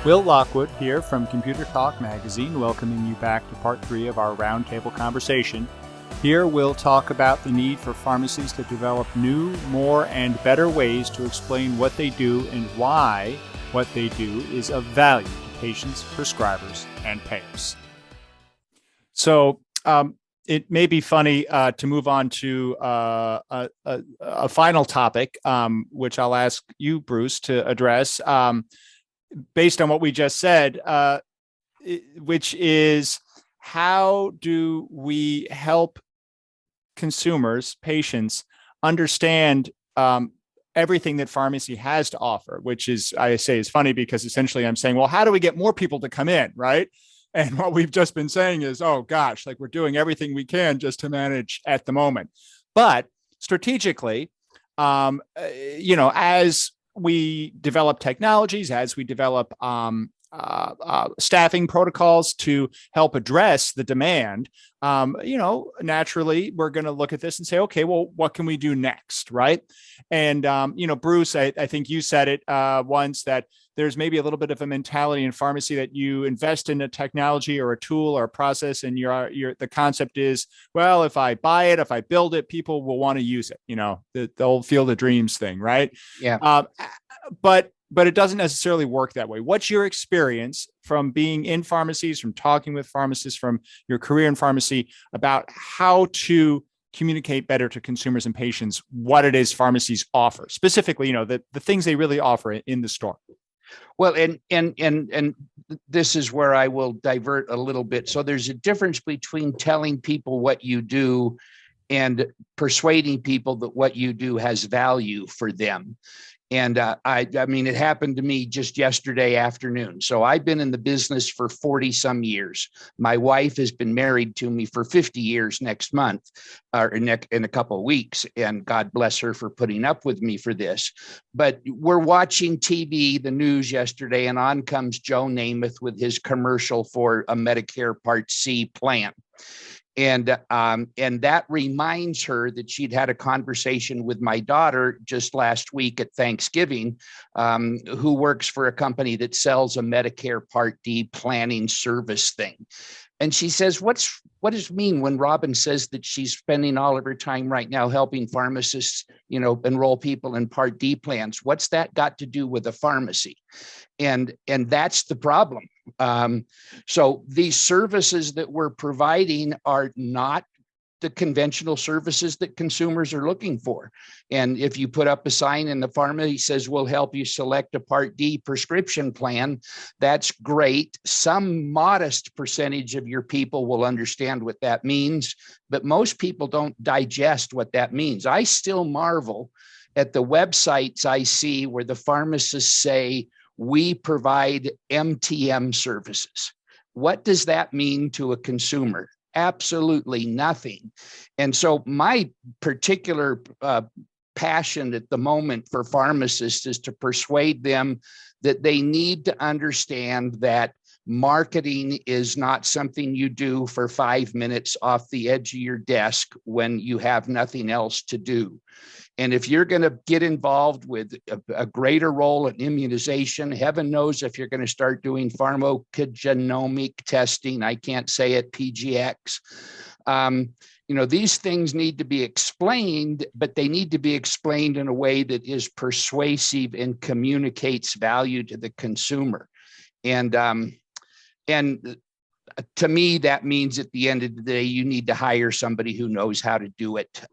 Will Lockwood here from ComputerTalk magazine, welcoming you back to part 3 of our Roundtable conversation. Here we'll talk about the need for pharmacies to develop new, more, and better ways to explain what they do and why what they do is of value to patients, prescribers, and payers. So it may be funny to move on to a final topic, which I'll ask you, Bruce, to address. Based on what we just said, which is how do we help consumers, patients, understand everything that pharmacy has to offer, which is, I say, is funny because essentially I'm saying, well, how do we get more people to come in, right? And what we've just been saying is, oh gosh, like we're doing everything we can just to manage at the moment. But strategically, as we develop technologies, as we develop staffing protocols to help address the demand, naturally, we're going to look at this and say, okay, well, what can we do next, right? And, Bruce, I think you said it once that there's maybe a little bit of a mentality in pharmacy that you invest in a technology or a tool or a process, and the concept is, well, if I buy it, if I build it, people will want to use it. The old field of dreams thing, right? Yeah. But it doesn't necessarily work that way. What's your experience from being in pharmacies, from talking with pharmacists, from your career in pharmacy about how to communicate better to consumers and patients what it is pharmacies offer, specifically, the things they really offer in the store? Well, and this is where I will divert a little bit. So there's a difference between telling people what you do and persuading people that what you do has value for them. And I mean, it happened to me just yesterday afternoon. So I've been in the business for 40 some years. My wife has been married to me for 50 years next month, or in a couple of weeks. And God bless her for putting up with me for this. But we're watching TV, the news yesterday, and on comes Joe Namath with his commercial for a Medicare Part C plan. And that reminds her that she'd had a conversation with my daughter just last week at Thanksgiving, who works for a company that sells a Medicare Part D planning service thing. And she says, what does it mean when Robin says that she's spending all of her time right now helping pharmacists, enroll people in Part D plans? What's that got to do with a pharmacy? And that's the problem. So these services that we're providing are not the conventional services that consumers are looking for. And if you put up a sign in the pharmacy says, we'll help you select a Part D prescription plan, that's great. Some modest percentage of your people will understand what that means, but most people don't digest what that means. I still marvel at the websites I see where the pharmacists say, we provide MTM services. What does that mean to a consumer? Absolutely nothing. And so my particular passion at the moment for pharmacists is to persuade them that they need to understand that marketing is not something you do for 5 minutes off the edge of your desk when you have nothing else to do. And if you're going to get involved with a greater role in immunization, heaven knows if you're going to start doing pharmacogenomic testing, I can't say it, PGX, these things need to be explained, but they need to be explained in a way that is persuasive and communicates value to the consumer. And to me, that means at the end of the day, you need to hire somebody who knows how to do it.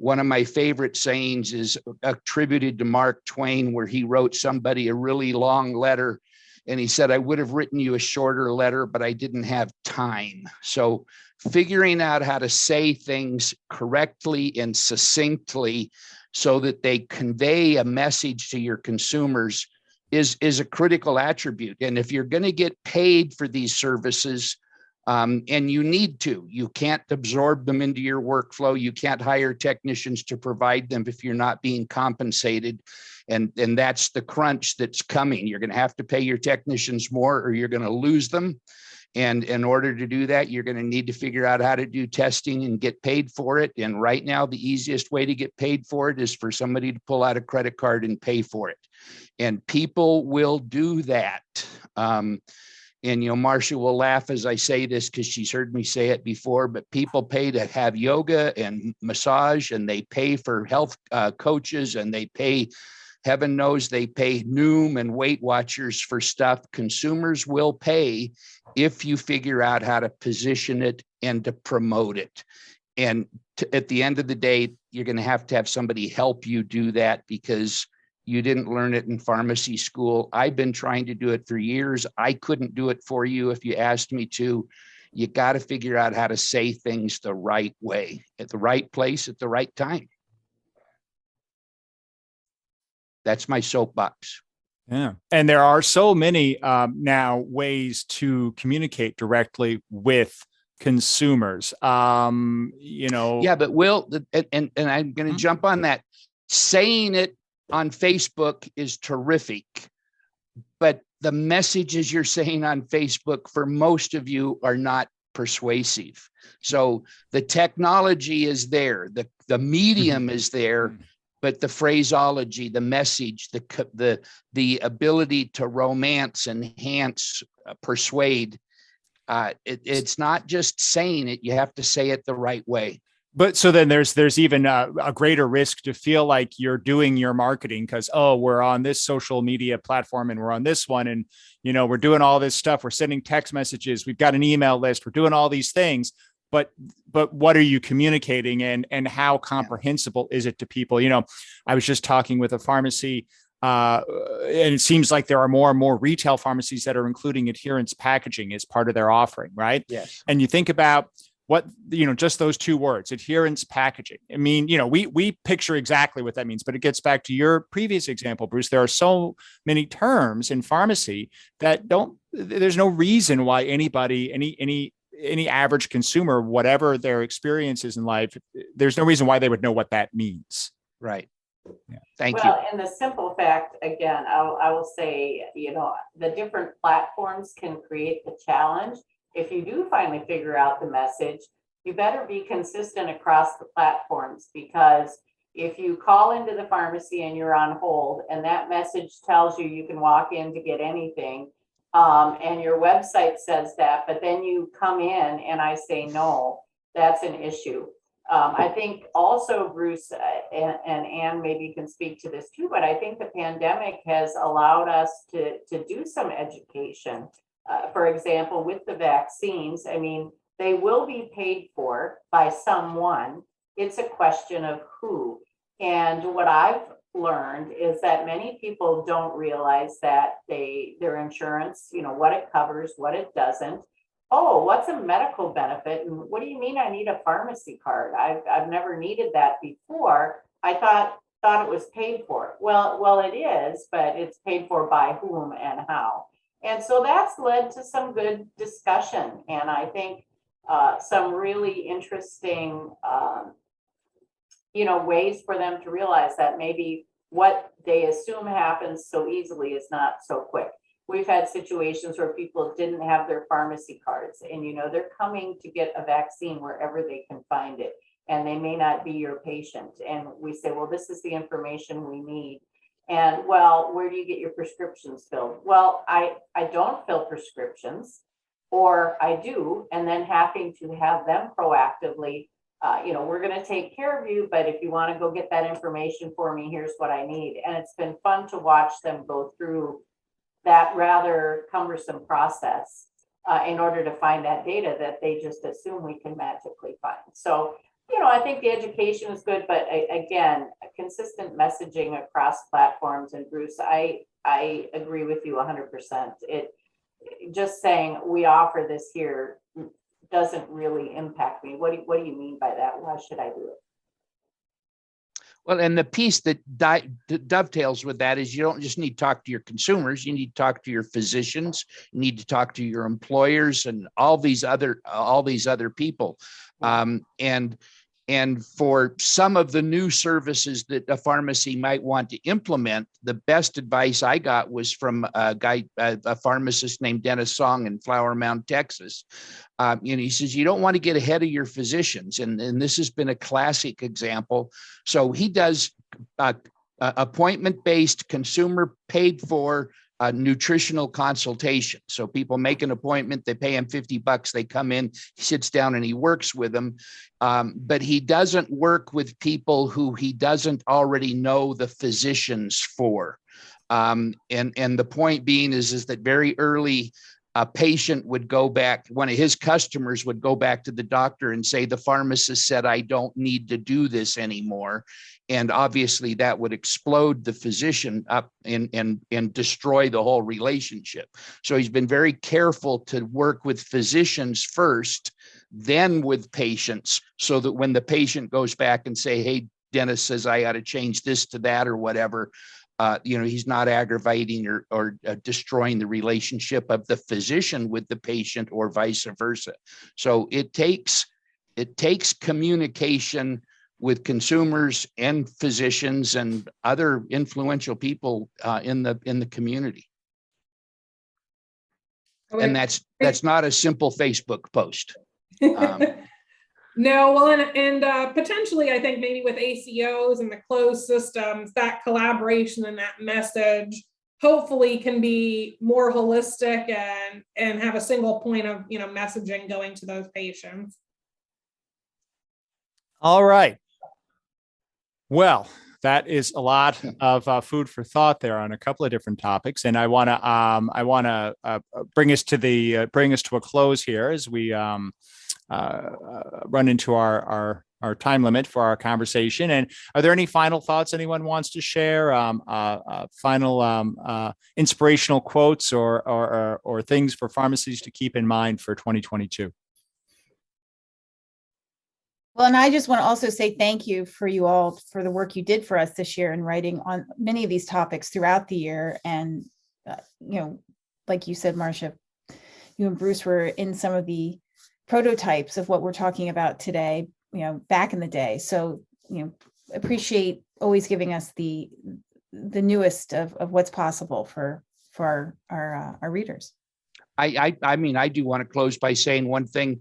One of my favorite sayings is attributed to Mark Twain, where he wrote somebody a really long letter. And he said, I would have written you a shorter letter, but I didn't have time. So figuring out how to say things correctly and succinctly so that they convey a message to your consumers is a critical attribute. And if you're going to get paid for these services, and you need to, you can't absorb them into your workflow. You can't hire technicians to provide them if you're not being compensated. And that's the crunch that's coming. You're going to have to pay your technicians more or you're going to lose them. And in order to do that, you're going to need to figure out how to do testing and get paid for it. And right now, the easiest way to get paid for it is for somebody to pull out a credit card and pay for it. And people will do that. And, Marsha will laugh as I say this because she's heard me say it before, but people pay to have yoga and massage, and they pay for health coaches, and they pay, heaven knows, they pay Noom and Weight Watchers for stuff. Consumers will pay if you figure out how to position it and to promote it. And at the end of the day, you're going to have somebody help you do that because you didn't learn it in pharmacy school. I've been trying to do it for years. I couldn't do it for you if you asked me to. You got to figure out how to say things the right way, at the right place, at the right time. That's my soapbox. Yeah. And there are so many now ways to communicate directly with consumers. Yeah, but and I'm going to jump on that. Saying it on Facebook is terrific, but the messages you're saying on Facebook for most of you are not persuasive. So the technology is there, the medium is there, but the phraseology, the message, the ability to romance, enhance, persuade, it's not just saying it. You have to say it the right way. But so then there's even a greater risk to feel like you're doing your marketing because, we're on this social media platform and we're on this one. And, we're doing all this stuff. We're sending text messages. We've got an email list. We're doing all these things. But what are you communicating and how comprehensible is it to people? I was just talking with a pharmacy and it seems like there are more and more retail pharmacies that are including adherence packaging as part of their offering. Right. Yes. And you think about what, just those two words, adherence packaging. I mean, we picture exactly what that means, but it gets back to your previous example, Bruce. There are so many terms in pharmacy that there's no reason why anybody, any average consumer, whatever their experience is in life, there's no reason why they would know what that means. Right. Yeah. Thank you. Well, and the simple fact, again, I will say, the different platforms can create the challenge. If you do finally figure out the message, you better be consistent across the platforms, because if you call into the pharmacy and you're on hold and that message tells you you can walk in to get anything, and your website says that, but then you come in and I say no, that's an issue. I think also, Bruce and Ann maybe can speak to this too, but I think the pandemic has allowed us to do some education. For example, with the vaccines, I mean, they will be paid for by someone. It's a question of who. And what I've learned is that many people don't realize that their insurance, what it covers, what it doesn't. Oh, what's a medical benefit? And what do you mean I need a pharmacy card? I've never needed that before. I thought it was paid for. Well, it is, but it's paid for by whom and how. And so that's led to some good discussion. And I think some really interesting, ways for them to realize that maybe what they assume happens so easily is not so quick. We've had situations where people didn't have their pharmacy cards and, they're coming to get a vaccine wherever they can find it. And they may not be your patient. And we say, well, this is the information we need. And well, where do you get your prescriptions filled? Well, I don't fill prescriptions, or I do, and then having to have them proactively, we're going to take care of you, but if you want to go get that information for me, here's what I need. And it's been fun to watch them go through that rather cumbersome process in order to find that data that they just assume we can magically find. So, I think the education is good, but again, consistent messaging across platforms. And Bruce, I agree with you 100%. Just saying we offer this here doesn't really impact me. What do you mean by that? Why should I do it? Well, and the piece that dovetails with that is you don't just need to talk to your consumers. You need to talk to your physicians. You need to talk to your employers and all these other people. And for some of the new services that a pharmacy might want to implement, the best advice I got was from a pharmacist named Dennis Song in Flower Mound, Texas. He says, you don't want to get ahead of your physicians. And this has been a classic example. So he does appointment-based, consumer paid for nutritional consultation. So people make an appointment, they pay him $50, they come in, he sits down and he works with them. But he doesn't work with people who he doesn't already know the physicians for. And the point being is that very early, a patient would go back, one of his customers would go back to the doctor and say, the pharmacist said, I don't need to do this anymore. And obviously that would explode the physician up and destroy the whole relationship. So he's been very careful to work with physicians first, then with patients, so that when the patient goes back and say, hey, Dennis says I got to change this to that or whatever, he's not aggravating or destroying the relationship of the physician with the patient or vice versa. So it takes communication with consumers and physicians and other influential people in the community. And that's not a simple Facebook post. No, well, and potentially, I think maybe with ACOs and the closed systems, that collaboration and that message hopefully can be more holistic and have a single point of messaging going to those patients. All right. Well, that is a lot of food for thought there on a couple of different topics, and I want to bring us to a close here as we run into our time limit for our conversation. And are there any final thoughts anyone wants to share? Final inspirational quotes or things for pharmacies to keep in mind for 2022? Well, and I just want to also say thank you for you all for the work you did for us this year in writing on many of these topics throughout the year. And, like you said, Marsha, you and Bruce were in some of the prototypes of what we're talking about today, back in the day. So, appreciate always giving us the newest of what's possible for our readers. I mean, I do want to close by saying one thing.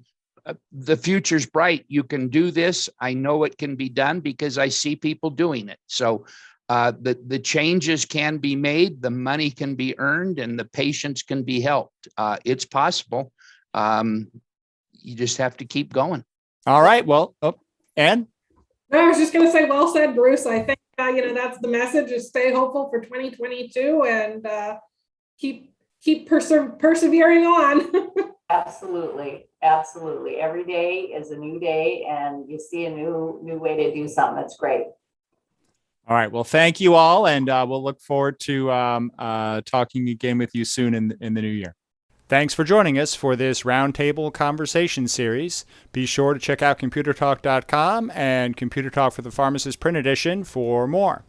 The future's bright. You can do this. I know it can be done because I see people doing it. So the changes can be made, the money can be earned, and the patients can be helped. It's possible. You just have to keep going. All right. Well, Ann? No, I was just going to say, well said, Bruce. I think, that's the message, is stay hopeful for 2022 and keep persevering on. Absolutely. Every day is a new day, and you see a new way to do something. That's great. All right. Well, thank you all, and we'll look forward to talking again with you soon in the new year. Thanks for joining us for this Roundtable conversation series. Be sure to check out ComputerTalk.com and Computer Talk for the Pharmacist print edition for more.